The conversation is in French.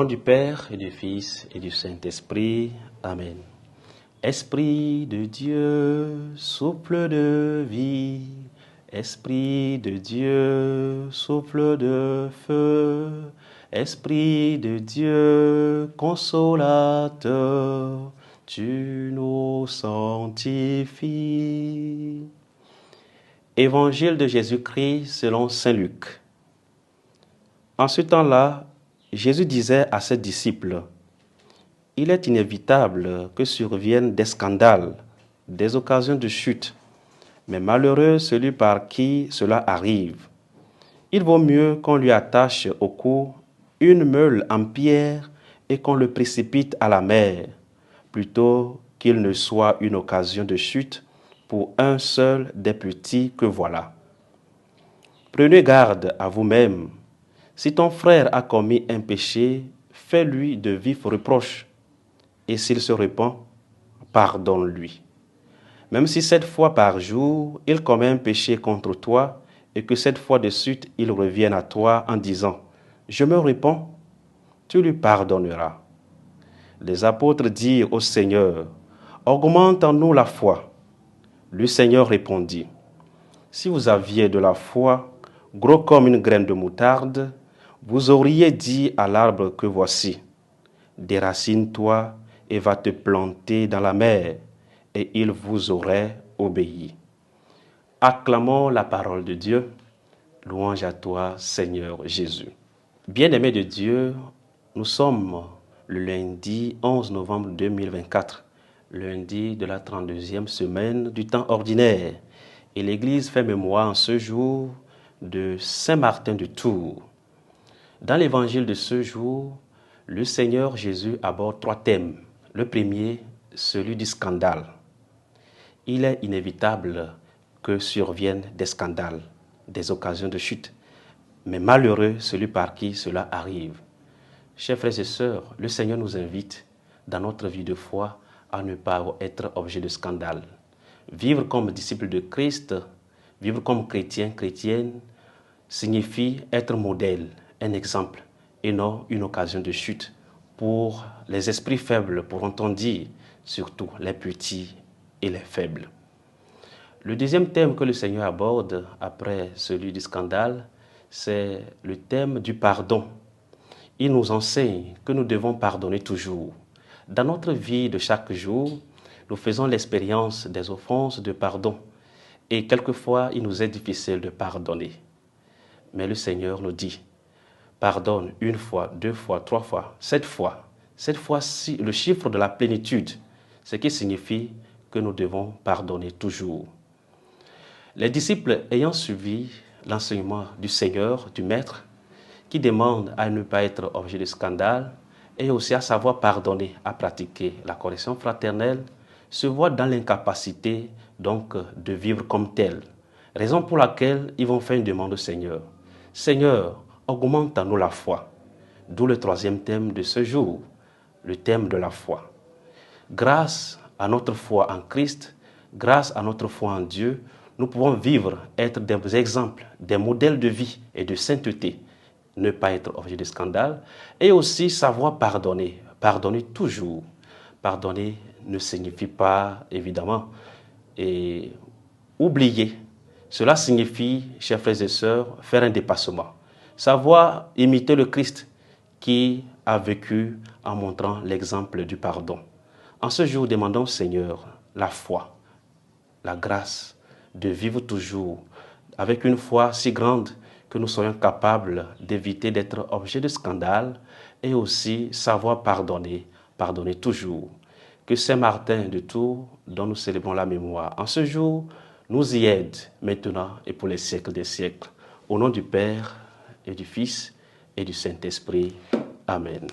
du Père et du Fils et du Saint-Esprit. Amen. Esprit de Dieu, souffle de vie. Esprit de Dieu, souffle de feu. Esprit de Dieu, consolateur, tu nous sanctifies. Évangile de Jésus-Christ selon saint Luc. En ce temps-là, Jésus disait à ses disciples: il est inévitable que surviennent des scandales, des occasions de chute, mais malheureux celui par qui cela arrive. Il vaut mieux qu'on lui attache au cou une meule en pierre et qu'on le précipite à la mer, plutôt qu'il ne soit une occasion de chute pour un seul des petits que voilà. Prenez garde à vous-même. Si ton frère a commis un péché, fais-lui de vifs reproches. Et s'il se repent, pardonne-lui. Même si 7 fois par jour, il commet un péché contre toi, et que 7 fois de suite, il revienne à toi en disant: je me repens, tu lui pardonneras. Les apôtres dirent au Seigneur: augmente en nous la foi. Le Seigneur répondit: si vous aviez de la foi, gros comme une graine de moutarde, vous auriez dit à l'arbre que voici: déracine-toi et va te planter dans la mer, et il vous aurait obéi. Acclamons la parole de Dieu. Louange à toi, Seigneur Jésus. Bien-aimés de Dieu, nous sommes le lundi 11 novembre 2024, lundi de la 32e semaine du temps ordinaire. Et l'Église fait mémoire en ce jour de Saint Martin de Tours. Dans l'évangile de ce jour, le Seigneur Jésus aborde 3 thèmes. Le premier, celui du scandale. Il est inévitable que surviennent des scandales, des occasions de chute, mais malheureux celui par qui cela arrive. Chers frères et sœurs, le Seigneur nous invite dans notre vie de foi à ne pas être objet de scandale. Vivre comme disciple de Christ, vivre comme chrétien, chrétienne, signifie être modèle, un exemple, et non une occasion de chute pour les esprits faibles, pourront-on dire, surtout les petits et les faibles. Le deuxième thème que le Seigneur aborde après celui du scandale, c'est le thème du pardon. Il nous enseigne que nous devons pardonner toujours. Dans notre vie de chaque jour, nous faisons l'expérience des offenses de pardon. Et quelquefois, il nous est difficile de pardonner. Mais le Seigneur nous dit: pardonne 1 fois, 2 fois, 3 fois, 7 fois. 7 fois, le chiffre de la plénitude, ce qui signifie que nous devons pardonner toujours. Les disciples ayant suivi l'enseignement du Seigneur, du Maître, qui demande à ne pas être objet de scandale et aussi à savoir pardonner, à pratiquer la correction fraternelle, se voient dans l'incapacité donc de vivre comme tel. Raison pour laquelle ils vont faire une demande au Seigneur. Seigneur, augmente en nous la foi. D'où le 3e thème de ce jour, le thème de la foi. Grâce à notre foi en Christ, grâce à notre foi en Dieu, nous pouvons vivre, être des exemples, des modèles de vie et de sainteté, ne pas être objet de scandale, et aussi savoir pardonner, pardonner toujours. Pardonner ne signifie pas, évidemment, oublier. Cela signifie, chers frères et sœurs, faire un dépassement. Savoir imiter le Christ qui a vécu en montrant l'exemple du pardon. En ce jour, demandons au Seigneur la foi, la grâce de vivre toujours avec une foi si grande que nous soyons capables d'éviter d'être objet de scandale et aussi savoir pardonner, pardonner toujours. Que Saint Martin de Tours, dont nous célébrons la mémoire en ce jour, nous y aide maintenant et pour les siècles des siècles. Au nom du Père et du Fils et du Saint-Esprit. Amen.